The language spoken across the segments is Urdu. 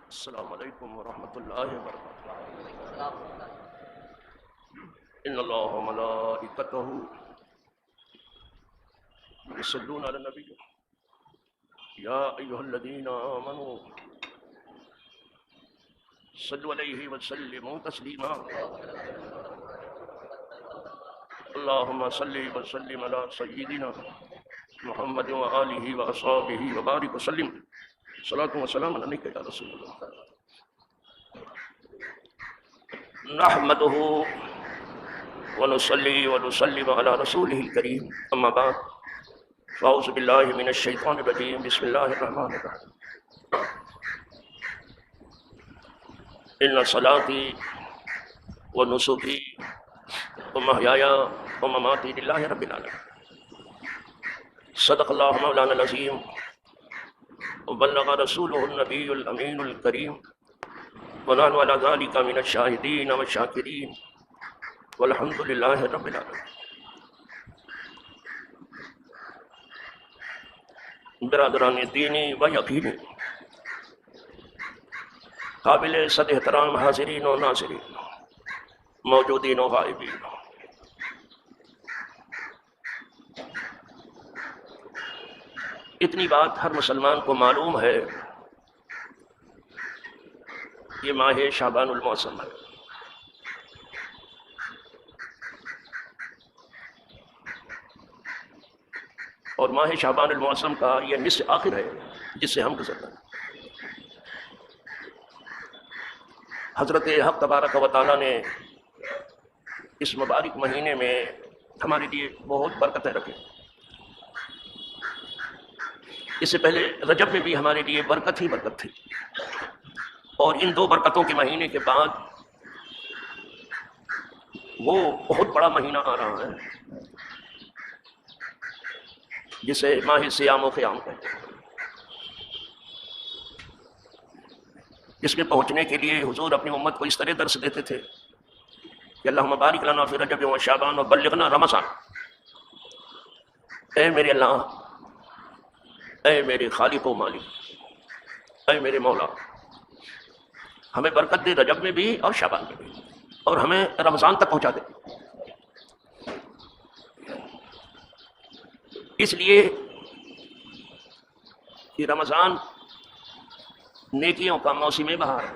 السلام علیکم ورحمۃ اللہ وبرکاتہ۔ ان اللہ وملائکتہ یصلون علی النبی یا ایھا الذین آمنوا صلوا علیہ وسلموا تسلیما۔ اللہم صل وسلم علی سیدنا محمد وآلہ واصحابہ وبارک وسلم۔ صلاۃ و سلام علیک یا رسول اللہ۔ نحمدہ ونصلی ونسلم علی رسولہ الکریم، اما بعد فاعوذ باللہ من الشیطان الرجیم، بسم اللہ الرحمن الرحیم۔ ان صلاتی ونسکی ومحیایا ومماتی للہ رب العالمین۔ صدق اللہ مولانا العظیم وبلغ رسوله النبی الامین الکریم، ونحن علی ذلک من الشاہدین والشاکرین، والحمد للہ رب العالمین۔ برادران دینی و یقینی، قابل صد احترام حاضرین و ناظرین، موجودین و غائبین، اتنی بات ہر مسلمان کو معلوم ہے، یہ ماہ شعبان المعظم ہے، اور ماہ شعبان المعظم کا یہ نصف آخر ہے جس سے ہم گزر رہے ہیں۔ حضرت حق تبارک و تعالیٰ نے اس مبارک مہینے میں ہمارے لیے بہت برکتیں رکھی۔ اس سے پہلے رجب میں بھی ہمارے لیے برکت ہی برکت تھی، اور ان دو برکتوں کے مہینے کے بعد وہ بہت بڑا مہینہ آ رہا ہے جسے ماہ صیام و قیام کہتے ہیں، جس میں پہنچنے کے لیے حضور اپنی امت کو اس طرح درس دیتے تھے کہ اللہم بارک لنا فی رجب و شعبان و بلغنا رمضان۔ اے میرے اللہ، اے میرے خالق و مالک، اے میرے مولا، ہمیں برکت دے رجب میں بھی اور شعبان میں بھی، اور ہمیں رمضان تک پہنچا دے۔ اس لیے کہ رمضان نیکیوں کا موسم بہار ہے۔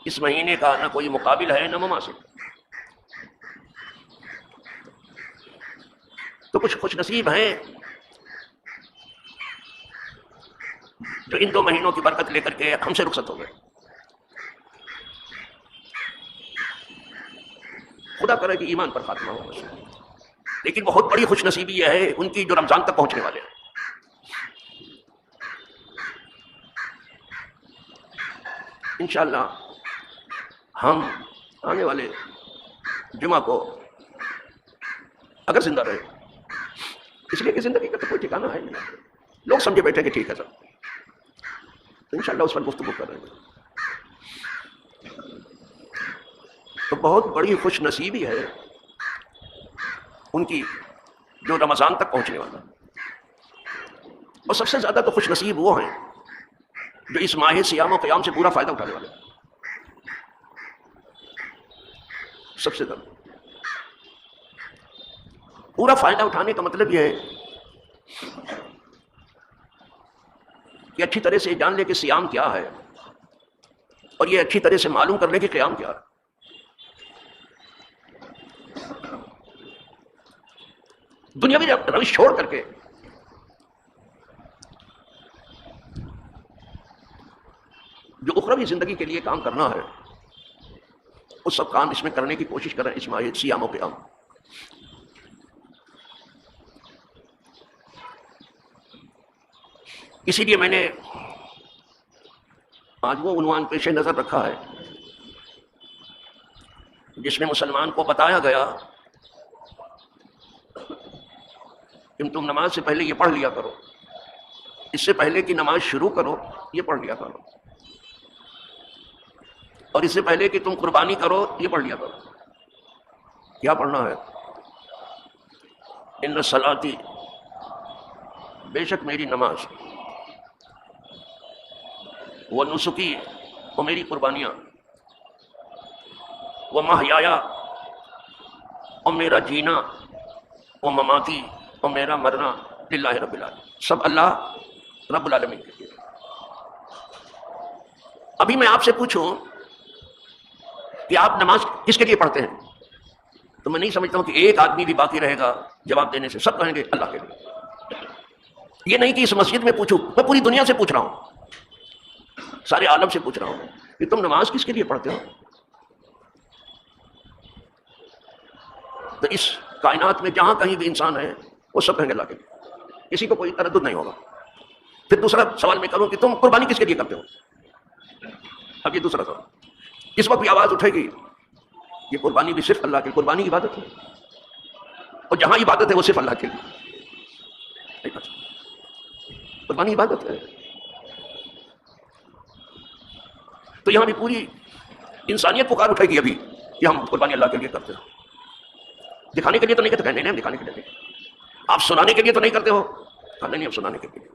اس مہینے کا نہ کوئی مقابل ہے نہ مماثل۔ تو کچھ خوش نصیب ہیں جو ان دو مہینوں کی برکت لے کر کے ہم سے رخصت ہو گئے۔ خدا کرے کہ ایمان پر خاتمہ ہو بس۔ لیکن بہت بڑی خوش نصیبی یہ ہے ان کی جو رمضان تک پہنچنے والے ہیں۔ انشاءاللہ ہم آنے والے جمعہ کو اگر زندہ رہے، اس لیے کہ زندگی کا تو کوئی ٹھکانہ ہے نہیں، لوگ سمجھے بیٹھے کہ ٹھیک ہے سب، تو انشاءاللہ اس پر گفتگو کر رہے ہیں۔ تو بہت بڑی خوش نصیبی ہے ان کی جو رمضان تک پہنچنے والا، اور سب سے زیادہ تو خوش نصیب وہ ہیں جو اس ماہ صیام و قیام سے پورا فائدہ اٹھانے والے ہیں۔ سب سے زیادہ پورا فائدہ اٹھانے کا مطلب یہ ہے کہ اچھی طرح سے جان لے کہ صیام کیا ہے، اور یہ اچھی طرح سے معلوم کر لے کہ قیام کیا ہے۔ دنیاوی روش چھوڑ کر کے جو اخروی زندگی کے لیے کام کرنا ہے، وہ سب کام اس میں کرنے کی کوشش کریں اس ماہ صیام و قیام۔ اسی لیے میں نے آج وہ عنوان پیش نظر رکھا ہے جس میں مسلمان کو بتایا گیا کہ تم نماز سے پہلے یہ پڑھ لیا کرو، اس سے پہلے کہ نماز شروع کرو یہ پڑھ لیا کرو، اور اس سے پہلے کہ تم قربانی کرو یہ پڑھ لیا کرو۔ کیا پڑھنا ہے؟ ان صلاتی بے شک میری نماز وہ نسکی وہ میری قربانیاں وہ محیایا اور میرا جینا وہ مماتی اور میرا مرنا للہ رب العالمین، سب اللہ رب العالمین کے لیے۔ ابھی میں آپ سے پوچھوں کہ آپ نماز کس کے لیے پڑھتے ہیں تو میں نہیں سمجھتا ہوں کہ ایک آدمی بھی باقی رہے گا جواب دینے سے، سب کہیں گے اللہ کے لیے۔ یہ نہیں کہ اس مسجد میں پوچھوں، میں پوری دنیا سے پوچھ رہا ہوں، سارے عالم سے پوچھ رہا ہوں کہ تم نماز کس کے لیے پڑھتے ہو؟ تو اس کائنات میں جہاں کہیں بھی انسان ہے وہ سب کہیں گے اللہ کے لیے، کسی کو کوئی تردد نہیں ہوگا۔ پھر دوسرا سوال میں کروں کہ تم قربانی کس کے لیے کرتے ہو؟ اب یہ دوسرا سوال، اس وقت بھی آواز اٹھے گی یہ قربانی بھی صرف اللہ کی، قربانی عبادت ہے، اور جہاں عبادت ہے وہ صرف اللہ کے لیے، قربانی عبادت ہے۔ تو یہاں بھی پوری انسانیت پکار اٹھے گی ابھی کہ ہم قربانی اللہ کے لیے کرتے ہیں۔ دکھانے کے لیے تو نہیں کرتے، نہیں دکھانے کے لیے نہیں۔ آپ سنانے کے لیے تو نہیں کرتے ہو، نہیں آپ سنانے کے لیے،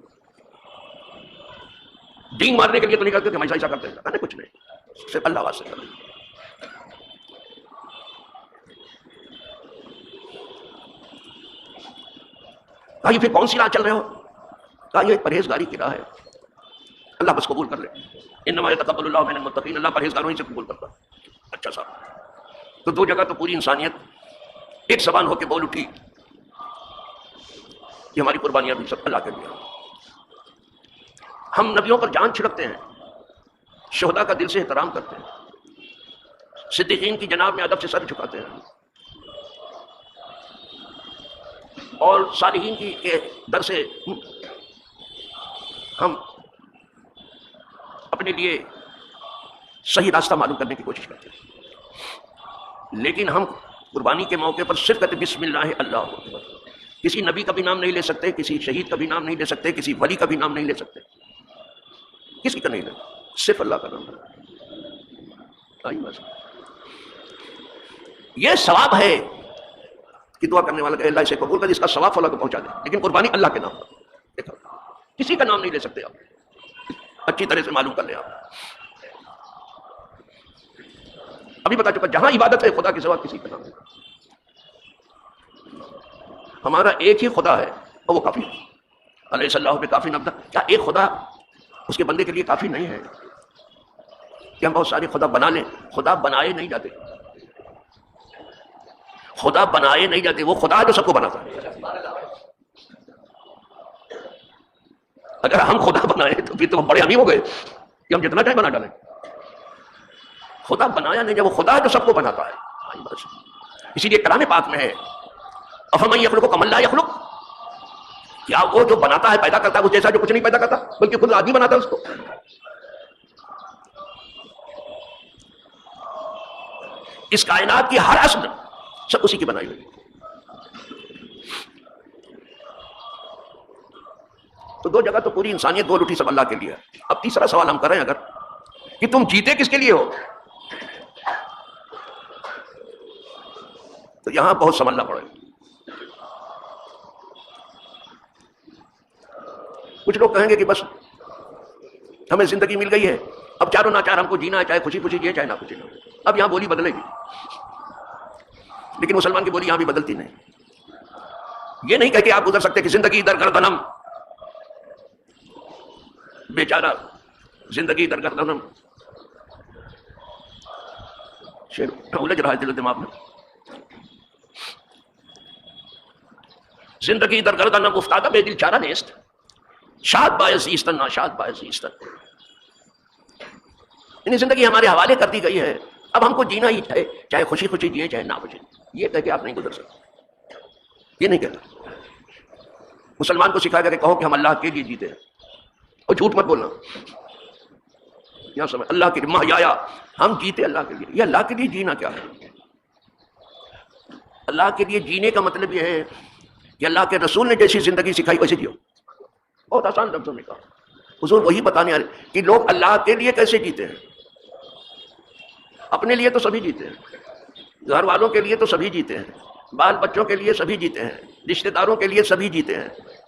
ڈینگ مارنے کے لیے تو نہیں کرتے کہ ہم ایسا کرتے ہیں، کچھ نہیں، صرف اللہ واسطے کرتے ہیں۔ کہا یہ پھر کون سی راہ چل رہے ہو؟ کہا یہ پرہیزگاری کی راہ ہے، اللہ بس قبول کر لے، انما یتقبل اللہ من المتقین، اللہ پرہیزگاروں ہی سے قبول کرتا۔ اچھا صاحب، تو دو جگہ تو پوری انسانیت ایک زبان ہو کے بول اٹھی کہ ہماری قربانیاں بھی سب اللہ کے لیے۔ ہم نبیوں پر جان چھڑکتے ہیں، شہداء کا دل سے احترام کرتے ہیں، صدیقین کی جناب میں ادب سے سر جھکاتے ہیں، اور صالحین کی کے در سے ہم اپنے لیے صحیح راستہ معلوم کرنے کی کوشش کرتے ہیں۔ لیکن ہم قربانی کے موقع پر صرف کہتے بسم اللہ اللہ اکبر، کسی نبی کا بھی نام نہیں لے سکتے، کسی شہید کا بھی نام نہیں لے سکتے، کسی ولی کا بھی نام نہیں لے سکتے، کسی کا نہیں لے، صرف اللہ کا نام ہے۔ یہ ثواب ہے کہ دعا کرنے والا کہ اللہ اسے قبول کر، جس کا ثواب اللہ کو پہنچا دے، لیکن قربانی اللہ کے نام پر، دیکھا کسی کا نام نہیں لے سکتے آپ، اچھی طرح سے معلوم کر لیں آپ۔ ابھی بتا چکا جہاں عبادت ہے خدا کے سوا کسی کا نام نہیں، ہمارا ایک ہی خدا ہے اور وہ کافی ہے۔ علیہ اللہ پہ کافی نبدا، کیا ایک خدا اس کے بندے کے لیے کافی نہیں ہے کہ ہم بہت سارے خدا بنا لیں؟ خدا بنائے نہیں جاتے، خدا بنائے نہیں جاتے، وہ خدا جو سب کو بناتا ہے۔ اگر ہم خدا بنائے تو پھر تو ہم بڑے امیر ہو گئے کہ ہم جتنا چاہے بنا ڈالیں۔ خدا بنایا نہیں، جب وہ خدا جو سب کو بناتا ہے۔ بس اسی لیے کلام پاک میں ہے افمن یخلق کمن لا یخلق، کیا وہ جو بناتا ہے پیدا کرتا ہے وہ جیسا جو کچھ نہیں پیدا کرتا، بلکہ خود آدمی بناتا ہے اس کو۔ اس کائنات کی ہر اصل سب اسی کی بنائی ہوئی۔ تو دو جگہ تو پوری انسانیت بول اٹھی سب اللہ کے لیے۔ اب تیسرا سوال ہم کر رہے ہیں اگر کہ تم جیتے کس کے لیے ہو، تو یہاں بہت سمجھنا پڑے گا۔ کچھ لوگ کہیں گے کہ بس ہمیں زندگی مل گئی ہے، اب چاروں ناچار ہم کو جینا ہے، چاہے خوشی خوشی جیے چاہے نہ خوشی نہ۔ اب یہاں بولی بدلے گی، لیکن مسلمان کی بولی یہاں بھی بدلتی نہیں۔ یہ نہیں کہہ کے آپ گزر سکتے کہ زندگی در گردنم، بیچارہ زندگی در گردنم، شعر الجھ رہا ہے دل و دماغ میں۔ زندگی در گردنم افتادہ بے دل چارہ نیست، شاد بایزیستن ناشاد بایزیستن، یعنی زندگی ہمارے حوالے کر دی گئی ہے، اب ہم کو جینا ہی چاہے خوشی خوشی جیے چاہے نہ خوشی۔ یہ کہہ کے آپ نہیں گزر سکتے، یہ نہیں کہتا۔ مسلمان کو سکھایا گیا کہ کہو کہ ہم اللہ کے لیے جیتے ہیں، اور جھوٹ مت بولنا، یہاں سمجھ اللہ کے لیے محیایا، ہم جیتے اللہ کے لیے۔ یہ اللہ کے لیے جینا کیا ہے؟ اللہ کے لیے جینے کا مطلب یہ ہے کہ اللہ کے رسول نے جیسی زندگی سکھائی ویسے جیو۔ بہت آسان لفظوں میں کہا، حضور وہی بتانے آ رہے کہ لوگ اللہ کے لیے کیسے جیتے ہیں۔ اپنے لیے تو سبھی جیتے ہیں، گھر والوں کے لیے تو سبھی جیتے ہیں، بال بچوں کے لیے سبھی جیتے ہیں، رشتہ داروں کے لیے سبھی جیتے ہیں،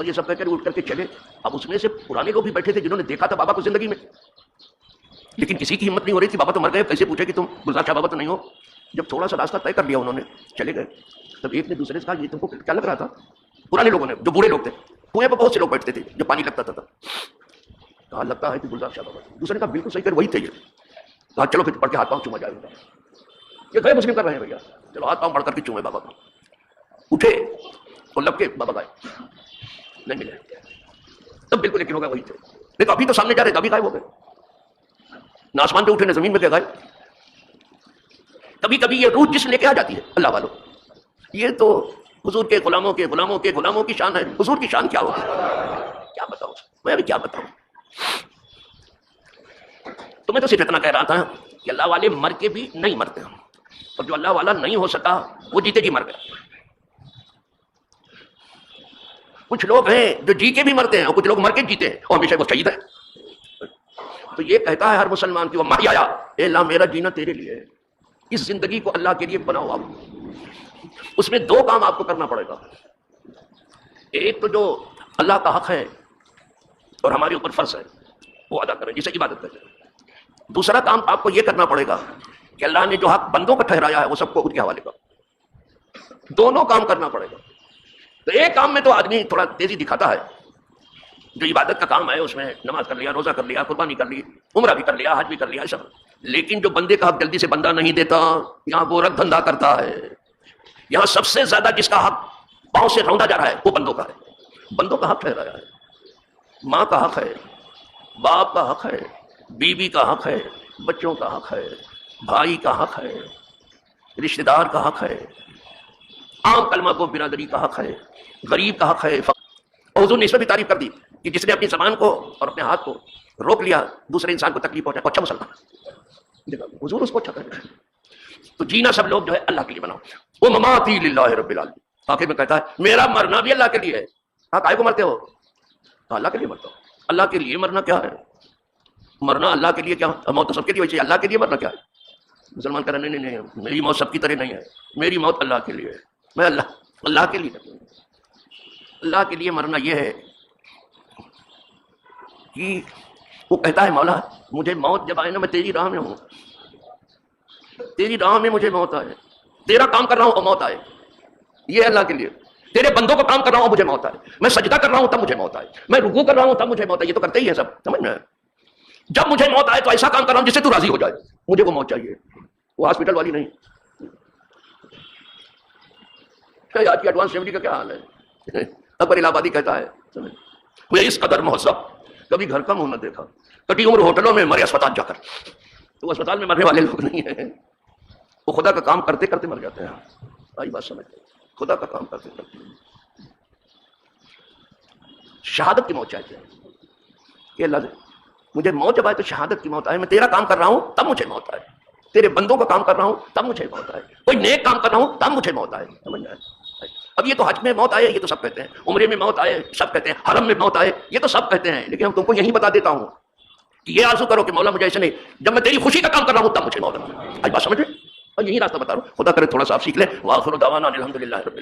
اور یہ سب کہہ کر اٹھ کر کے چلے. اب اس میں سے پرانے لوگ بھی بیٹھے تھے جنہوں نے دیکھا تھا بابا کو زندگی میں, لیکن کسی کی ہمت نہیں ہو رہی تھی. بابا تو مر گئے, کیسے پوچھے کہ تم گلزار شاہ بابا تو نہیں ہو. جب تھوڑا سا راستہ طے کر لیا انہوں نے, چلے گئے, تب ایک نے دوسرے سے کہا یہ تم کو کیا لگ رہا تھا؟ پرانے لوگوں نے, جو بوڑھے لوگ تھے, کنویں پہ بہت سے لوگ بیٹھتے تھے جو پانی لگتا تھا, کہا لگتا ہے کہ گلزار شاہ بابا. دوسرے نے کہا بالکل صحیح کر, وہی تھے یہ. کہا چلو پھر پڑھ کے ہاتھ پاؤں چوما جائے گا. یہ غیر مسلم کر رہے ہیں بھیا, چلو ہاتھ پاؤں پڑھ کر کے چومے بابا کو. اٹھے اور لب کے بابا گئے, نہیں ملے. تب بالکل یقین ہو گیا وہی تھے. نہیں تو ابھی تو سامنے جا رہے تھے, ابھی غائب ہو گئے. نہ آسمان پہ اٹھے نہ زمین میں گئے غائب. کبھی کبھی یہ روح جسم لے کے آ جاتی ہے اللہ والوں. یہ تو حضور کے غلاموں کے غلاموں کے غلاموں کی شان ہے. حضور کی شان کیا ہوگی کیا بتاؤں میں, ابھی کیا بتاؤں تمہیں. تو صرف اتنا کہہ رہا تھا کہ اللہ والے مر کے بھی نہیں مرتے, اور جو اللہ والا نہیں ہو سکا وہ جیتے جی مر گئے. کچھ لوگ ہیں جو جی کے بھی مرتے ہیں, اور کچھ لوگ مر کے جیتے ہیں, اور ہمیشہ وہ شہید ہے. تو یہ کہتا ہے ہر مسلمان کی وہ محیا, اے اللہ میرا جینا تیرے لیے ہے, اس زندگی کو اللہ کے لیے بناؤ. آپ اس میں دو کام آپ کو کرنا پڑے گا. ایک تو جو اللہ کا حق ہے اور ہمارے اوپر فرض ہے وہ ادا کریں, جسے عبادت کریں. دوسرا کام آپ کو یہ کرنا پڑے گا کہ اللہ نے جو حق بندوں کا ٹھہرایا ہے وہ سب کو ان کے حوالے کا. دونوں کام کرنا پڑے گا. تو ایک کام میں تو آدمی تھوڑا تیزی دکھاتا ہے, جو عبادت کا کام ہے اس میں نماز کر لیا, روزہ کر لیا, قربانی کر لی, عمرہ بھی کر لیا, حج بھی کر لیا, سب. لیکن جو بندے کا حق جلدی سے بندہ نہیں دیتا, یہاں گورکھ دھندا کرتا ہے. یہاں سب سے زیادہ جس کا حق پاؤں سے روندا جا رہا ہے وہ بندوں کا ہے. بندوں کا حق ٹھہرایا ہے. ماں کا حق ہے, باپ کا حق ہے, بیوی کا حق ہے, بچوں کا حق ہے, بھائی کا حق ہے, رشتہ دار کا حق ہے, عام کلمہ کو برادری کا حق ہے, غریب کا حق ہے. اور حضور نے اس میں بھی تعریف کر دی کہ جس نے اپنی زبان کو اور اپنے ہاتھ کو روک لیا دوسرے انسان کو تکلیف پہنچا, اچھا مسلمان. دیکھا حضور اس کو اچھا کر رہے ہیں. تو جینا سب لوگ جو ہے اللہ کے لیے بناؤ. وہ مماتی للہ رب العالمین. آخر میں کہتا ہے میرا مرنا بھی اللہ کے لیے ہے. کہا کائے کو مرتے ہو؟ کہا اللہ کے لیے مرتا ہوں. اللہ کے لیے مرنا کیا ہے؟ مرنا اللہ کے لیے کیا, موت تو سب کے لیے ہوئی چاہیے, اللہ کے لیے مرنا کیا ہے؟ مسلمان کہہ رہے نہیں, میری موت سب کی طرح نہیں ہے, میری موت اللہ کے لیے ہے, میں اللہ کے لیے کرتا ہوں. اللہ کے لیے مرنا یہ ہے کہ وہ کہتا ہے مولا مجھے موت جب آئے نا, میں تیری راہ میں ہوں, تیری راہ میں مجھے موت آئے, تیرا کام کر رہا ہوں اور موت آئے, یہ اللہ کے لیے. تیرے بندوں کو کام کر رہا ہوں مجھے موت آئے, میں سجدہ کر رہا ہوں تب مجھے موت آئے, میں رکوع کر رہا ہوں تب مجھے موت آئے. یہ تو کرتے ہی ہیں سب, سمجھ میں. جب مجھے موت آئے تو ایسا کام کر رہا ہوں جس سے تو راضی ہو جائے, مجھے وہ موت چاہیے, وہ ہاسپٹل والی نہیں. آج کی ایڈوانس فیملی کا کیا حال ہے. اکبر الہ آبادی کہتا ہے میں اس قدر مہذب کبھی گھر کا منہ نہ دیکھا, کٹی عمر ہوٹلوں میں مرے اسپتال جا کر. تو وہ اسپتال میں مرنے والے لوگ نہیں ہیں, وہ خدا کا کام کرتے کرتے مر جاتے ہیں. آئی بات سمجھ, خدا کا کام کرتے کرتے. شہادت کی موت چاہیے کہ اللہ مجھے موت جب آئے تو شہادت کی موت آئے. میں تیرا کام کر رہا ہوں تب مجھے موت آئے, تیرے بندوں کا کام کر رہا ہوں تب مجھے موت آئے, کوئی نیک کام کر رہا ہوں تب مجھے موت آئے. سمجھ میں. اب یہ تو حج میں موت آئے یہ تو سب کہتے ہیں, عمرے میں موت آئے سب کہتے ہیں, حرم میں موت آئے یہ تو سب کہتے ہیں. لیکن ہم تم کو یہی بتا دیتا ہوں کہ یہ آرزو کرو کہ مولا مجھے ایسے نہیں, جب میں تیری خوشی کا کام کر رہا ہوں تب مجھے موت آئے. آج بات سمجھ رہے, اور یہی راستہ بتا رہا ہوں. خدا کرے تھوڑا سا آپ سیکھ لیں. وآخر دعوانا الحمدللہ رب